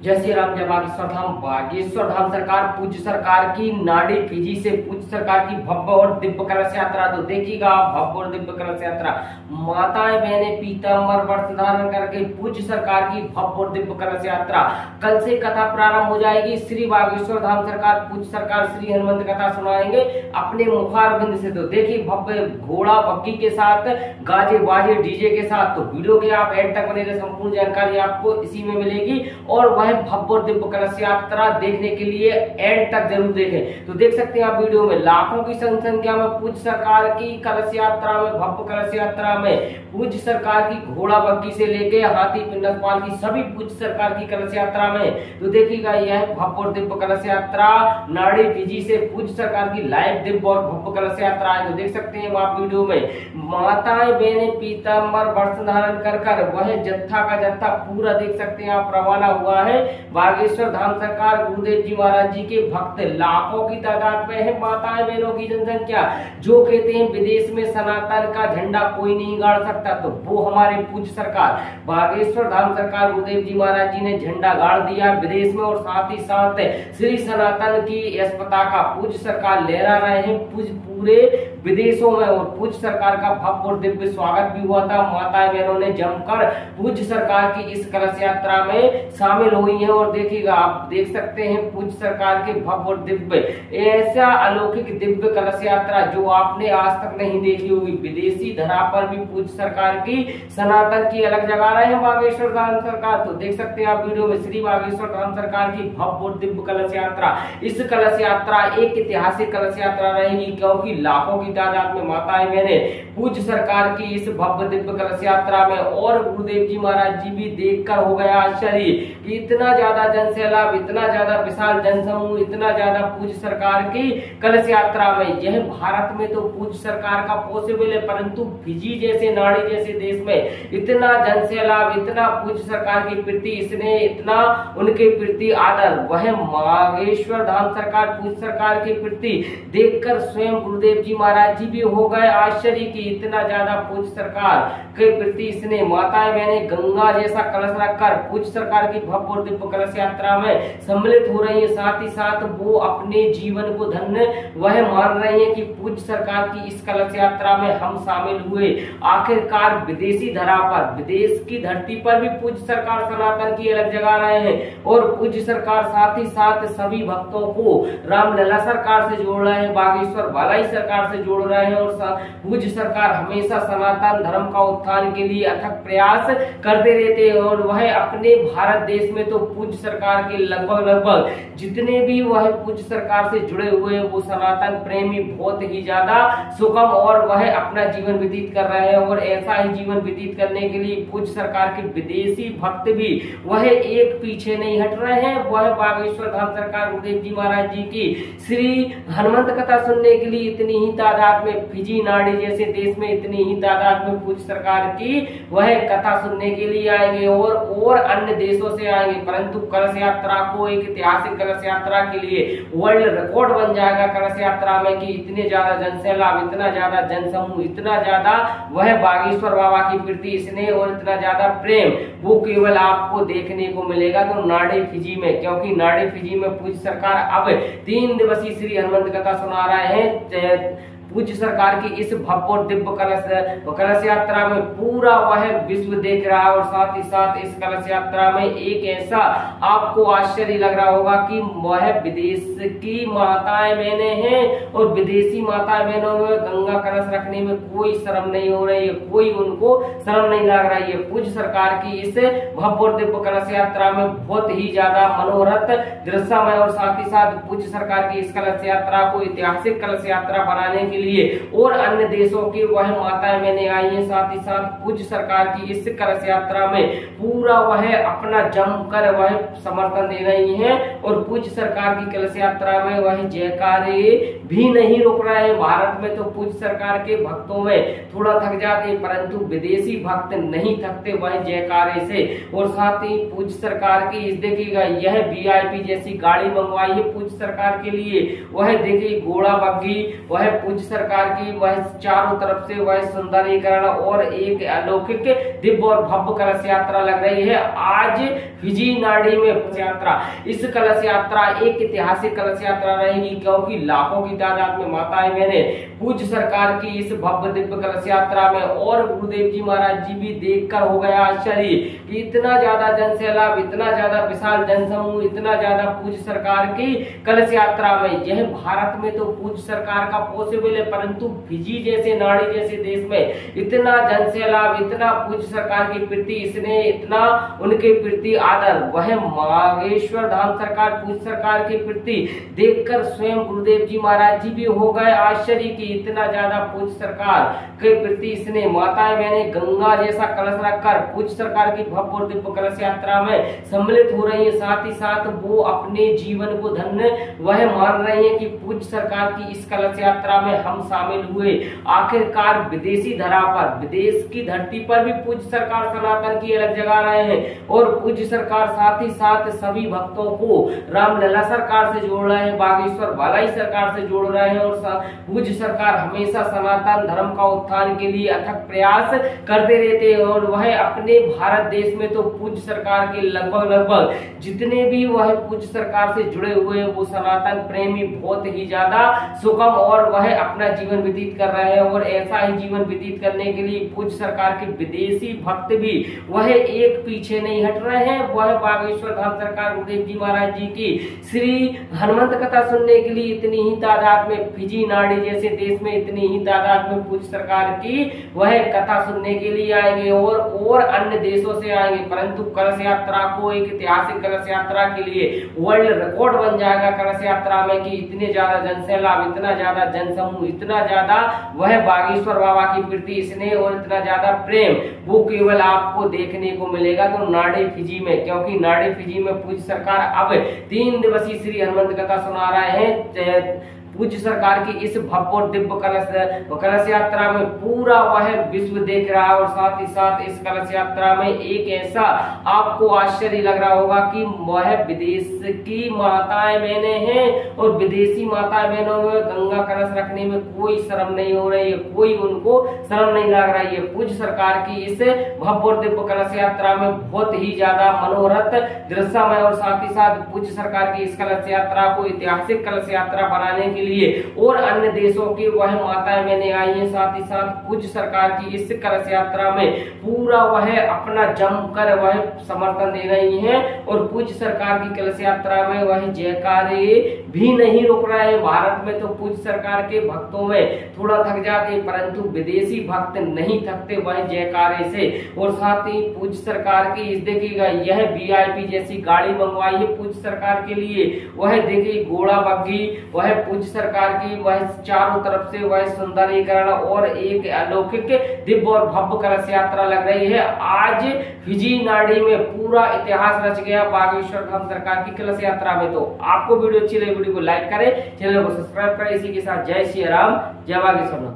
जय श्री राम, जय बागेश्वर धाम। बागेश्वर धाम सरकार पूज्य सरकार की नाड़ी फिजी से पूज्य सरकार की भव्य और दिव्य कलश यात्रा। तो देखिएगा भव्य और दिव्य कलश यात्रा, माताएं बहने पीताम्बर वस्त्र धारण करके पूज्य सरकार की भव्य और दिव्य कलश यात्रा। कल से कथा प्रारंभ हो जाएगी। श्री बागेश्वर धाम सरकार पूज्य सरकार श्री हनुमंत कथा सुनाएंगे अपने मुखारबिंद से। तो देखिए भव्य घोड़ा बग्गी के साथ, गाजे बाजे डीजे के साथ। तो वीडियो के आप एंड तक बने रहे, संपूर्ण जानकारी आपको इसी में मिलेगी। और वह भव्य और दिव्य कलश यात्रा देखने के लिए एंड तक जरूर देखें। तो देख सकते हैं आप वीडियो में लाखों की संख्या में पूज्य सरकार की कलश यात्रा में, भव्य कलश यात्रा में पूज्य सरकार की घोड़ा बग्गी से लेके हाथी पिंडपाल की सभी पूज्य सरकार की कलश यात्रा में। तो देखिएगा यह भव्य और दिव्य कलश यात्रा नाड़ी फिजी से पूज्य सरकार की लाइव दिव्य और भव्य कलश यात्रा है। तो देख सकते हैं आप वीडियो में माताएं बहने पीताम्बर वस्त्र धारण कर वह जत्था का जत्था पूरा देख सकते हैं आप रवाना हुआ है। बागेश्वर धाम सरकार गुरुदेव जी महाराज जी के भक्त लाखों की तादाद में है। माताएं बहनों की जनसंख्या, जो कहते हैं विदेश में सनातन का झंडा कोई नहीं गाड़ सकता, तो वो हमारे पूज्य सरकार बागेश्वर धाम सरकार गुरुदेव जी महाराज जी ने झंडा गाड़ दिया विदेश में। और साथ ही साथ श्री सनातन की पताका पूज्य सरकार लहरा रहे हैं पूरे विदेशों में। और पूज्य सरकार का भव्य और दिव्य स्वागत भी हुआ था। माताएं बहनों ने जमकर पूज्य सरकार की इस कलश यात्रा में शामिल हुई हैं। और देखिएगा आप देख सकते हैं पूज्य सरकार के भव्य और दिव्य ऐसा अलौकिक दिव्य कलश यात्रा जो आपने आज तक नहीं देखी होगी। विदेशी धरा पर भी पूज्य सरकार की सनातन की अलग जगा रहे हैं बागेश्वर धाम सरकार। तो देख सकते हैं आप वीडियो में श्री बागेश्वर धाम सरकार की भव्य और दिव्य कलश यात्रा। इस कलश यात्रा एक ऐतिहासिक कलश यात्रा रहेगी, क्योंकि लाखों की तादाद में माताएं बहने पूज्य सरकार की इस भव्य दिव्य कलश यात्रा में। और गुरुदेव जी महाराज जी भी देखकर हो गया आश्चर्य कि इतना ज्यादा जनसैलाब, इतना ज्यादा विशाल जनसमूह, इतना ज्यादा पूज्य सरकार की कलश यात्रा में। यह भारत में तो पूज्य सरकार का पॉसिबल है, परंतु फिजी जैसे नाड़ी जैसे देश में इतना जनसैलाब, इतना पूज्य सरकार के प्रति स्नेह, इतना उनके प्रति आदर, वह बागेश्वर धाम सरकार पूज्य सरकार के प्रति देखकर स्वयं गुरुदेव जी महाराज जी भी हो गए आश्चर्य कि इतना ज्यादा पूज्य सरकार के प्रति स्नेह। माताएं बहने गंगा जैसा कलश रखकर पूज्य सरकार की भव्य और दिव्य कलश यात्रा में सम्मिलित हो रही है। साथ ही साथ वो अपने जीवन को धन्य वह मान रही है कि पूज्य सरकार की इस कलश यात्रा में हम शामिल हुए। आखिरकार विदेशी धरा पर, विदेश की धरती पर भी पूज्य सरकार सनातन की अलग जगा रहे हैं। और पूज्य सरकार साथ ही साथ सभी भक्तों को रामलला सरकार से जोड़ रहे हैं, बागेश्वर वालाई सरकार से जोड़ रहे हैं। और पूज्य सरकार हमेशा सनातन धर्म का उत्थान के लिए अथक प्रयास करते रहते हैं। और वह अपने भारत देश में तो पूज्य सरकार के लगभग जितने भी वह पूज्य सरकार से जुड़े हुए हैं वो सनातन प्रेमी बहुत ही ज्यादा सुगम और वह अपना जीवन व्यतीत कर रहे हैं। और ऐसा ही जीवन व्यतीत करने के लिए पूज्य सरकार के विदेशी भक्त भी वह एक पीछे नहीं हट रहे हैं। वह बागेश्वर धाम सरकार गुरुदेव जी महाराज जी की श्री हनुमंत कथा सुनने के लिए इतनी ही तादाद में, फिजी नाड़ी जैसे देश में इतनी ही तादाद में पूज्य सरकार की वह कथा सुनने के लिए आएंगे। और अन्य देशों से आएंगे। परंतु कलश यात्रा को एक ऐतिहासिक कलश यात्रा के लिए वर्ल्ड रिकॉर्ड बन जाएगा कलश यात्रा में कि इतने ज्यादा जनसैलाब, इतना ज्यादा जनसमूह, इतना ज्यादा वह बागेश्वर बाबा की प्रति स्नेह और इतना ज्यादा प्रेम वो केवल आपको देखने को मिलेगा तो नाड़ी फिजी में। क्योंकि नाड़ी फिजी में पूज्य सरकार अब 3 दिवसीय श्री हनुमंत कथा सुना रहे हैं। पूज्य सरकार की इस भव्य और दिव्य कलश यात्रा में पूरा वह विश्व देख रहा है। और साथ ही साथ इस कलश यात्रा में एक ऐसा आपको आश्चर्य लग रहा होगा कि वह विदेश की माताएं बहने हैं और विदेशी माताएं बहनों में गंगा कलश रखने में कोई शर्म नहीं हो रही है, कोई उनको शर्म नहीं लग रही है। पूज्य सरकार की इस भव्य और दिव्य कलश यात्रा में बहुत ही ज्यादा मनोरथ दृश्यमय। और साथ ही साथ पूज्य सरकार की इस कलश यात्रा को ऐतिहासिक कलश यात्रा बनाने के लिए और अन्य देशों की वह माताएं बहने आई हैं। साथ ही साथ पूज्य सरकार की इस कलश यात्रा में पूरा वह अपना जमकर वह समर्थन दे रही हैं। और पूज्य सरकार की कलश यात्रा में वह जयकारे भी नहीं रुक रहे हैं। भारत में तो पूज्य सरकार के भक्तों में थोड़ा थक जाते हैं, परंतु विदेशी भक्त नहीं थकते वह जयकारे से। और साथ ही पूज्य सरकार की इस देखिएगा यह VIP जैसी गाड़ी मंगवाई है पूज्य सरकार के लिए। वह देखिए घोड़ा बग्गी, वह पूज्य सरकार की वह चारों तरफ से वह सुंदरीकरण और एक अलौकिक दिव्य और भव्य कलश यात्रा लग रही है। आज फिजी नाड़ी में कलश यात्रा। इस कलश यात्रा एक ऐतिहासिक कलश यात्रा रहेगी, क्योंकि लाखों की तादाद में माताएं बहनें पूज्य सरकार की इस भव्य दिव्य कलश यात्रा में, और गुरुदेव जी महाराज जी भी देखकर हो गया आश्चर्य कि इतना ज्यादा जनसैलाब, इतना ज्यादा विशाल जनसमूह, इतना ज्यादा पूज्य सरकार की कलश यात्रा में। यह भारत में तो पूज्य सरकार का पॉसिबल है, परंतु फिजी जैसे नाड़ी जैसे देश में इतना जनसैलाब, इतना पूज्य सरकार के प्रति स्नेह, इतना उनके प्रति आदर, वह मागेश्वर धाम सरकार पूज्य सरकार के प्रति देखकर स्वयं गुरुदेव जी महाराज जी भी हो गए आश्चर्य कि इतना ज्यादा पूज्य सरकार के प्रति स्नेह। माताएं बहनें गंगा जैसा कलश रखकर पूज्य सरकार की भव्य और दिव्य कलश यात्रा में सम्मिलित हो रही है। साथ ही साथ वो अपने जीवन को धन्य वह मान रही है कि पूज्य सरकार की इस कलश यात्रा में हम शामिल हुए। आखिरकार विदेशी धरा पर, विदेश की धरती पर भी पूज्य सरकार सनातन की अलग जगा रहे हैं, और पूज्य सरकार साथ ही साथ सभी भक्तों को रामलला सरकार से जोड़ रहे हैं, बागेश्वर बालाई सरकार से जोड़ रहे हैं, और पूज्य सरकार हमेशा सनातन धर्म का उत्थान के लिए अथक प्रयास करते रहते हैं। और वह अपने भारत देश में तो पूज्य सरकार के लगभग जितने भी वह पूज्य सरकार से जुड़े हुए हैं वो सनातन प्रेमी बहुत ही ज्यादा सुगम और वह अपना जीवन व्यतीत कर रहे हैं। और ऐसा ही जीवन व्यतीत करने के लिए पूज्य सरकार के विदेशी भक्त भी वह एक पीछे नहीं हट रहे हैं। वह बागेश्वर धाम सरकार गुरुदेव जी महाराज जी की श्री हनुमंत कथा सुनने के लिए इतनी ही तादाद में, फिजी नाड़ी जैसे देश में इतनी ही तादाद में पूज्य सरकार की वह कथा सुनने के लिए आएंगे, और अन्य देशों से आएंगे। परंतु कलश यात्रा को एक ऐतिहासिक कलश यात्रा के लिए वर्ल्ड रिकॉर्ड बन जाएगा कलश यात्रा में, कि इतने ज्यादा जनसैलाब, इतना ज्यादा जनसमूह, इतना ज्यादा वह बागेश्वर बाबा की प्रति स्नेह और इतना ज्यादा प्रेम वो केवल आपको देखने को मिलेगा तो नाड़ी फिजी में। क्योंकि नाड़ी फिजी में पूज्य सरकार अब 3 दिवसीय श्री हनुमंत कथा सुना रहे हैं। पूज्य सरकार की इस भव्य और दिव्य कलश यात्रा में पूरा वह विश्व देख रहा है, और साथ ही साथ इस कलश यात्रा में एक ऐसा आपको आश्चर्य लग रहा होगा कि वह विदेश की माताएं बहनें हैं, और विदेशी माताएं बहनों में गंगा कलश रखने में कोई शर्म नहीं हो रही है, कोई उनको शर्म नहीं लग रही है। पूज्य सरकार की इस भव्य और दिव्य कलश यात्रा में बहुत ही ज्यादा मनोरथ दृश्यमय, और साथ ही साथ पूज्य सरकार की इस कलश यात्रा को ऐतिहासिक कलश यात्रा बनाने के लिए और अन्य देशों की वह माताएं बहनें आई हैं। साथ ही साथ पूज्य सरकार की इस कलश यात्रा में पूरा वह अपना जमकर वह समर्थन दे रही हैं, और पूज्य सरकार की कलश यात्रा में वह जयकारे भी नहीं रुक रहे हैं। भारत में तो पूज्य सरकार के भक्तों में थोड़ा थक जाते, परंतु विदेशी भक्त नहीं थकते वह जयकारे से। और साथ ही पूज्य सरकार की इस देखिएगा यह VIP जैसी गाड़ी मंगवाई है पूज्य सरकार के लिए, वह देखिए घोड़ा बग्घी, वह पूज्य सरकार की वह चारों तरफ से वह सुंदरीकरण और एक अलौकिक दिव्य और भव्य कलश यात्रा लग रही है। आज फिजी नाड़ी में पूरा इतिहास रच गया बागेश्वर धाम सरकार की कलश यात्रा में। तो आपको वीडियो अच्छी लगी, वीडियो को लाइक करें, चैनल को सब्सक्राइब करें। इसी के साथ जय श्री राम, जय बागेश्वर।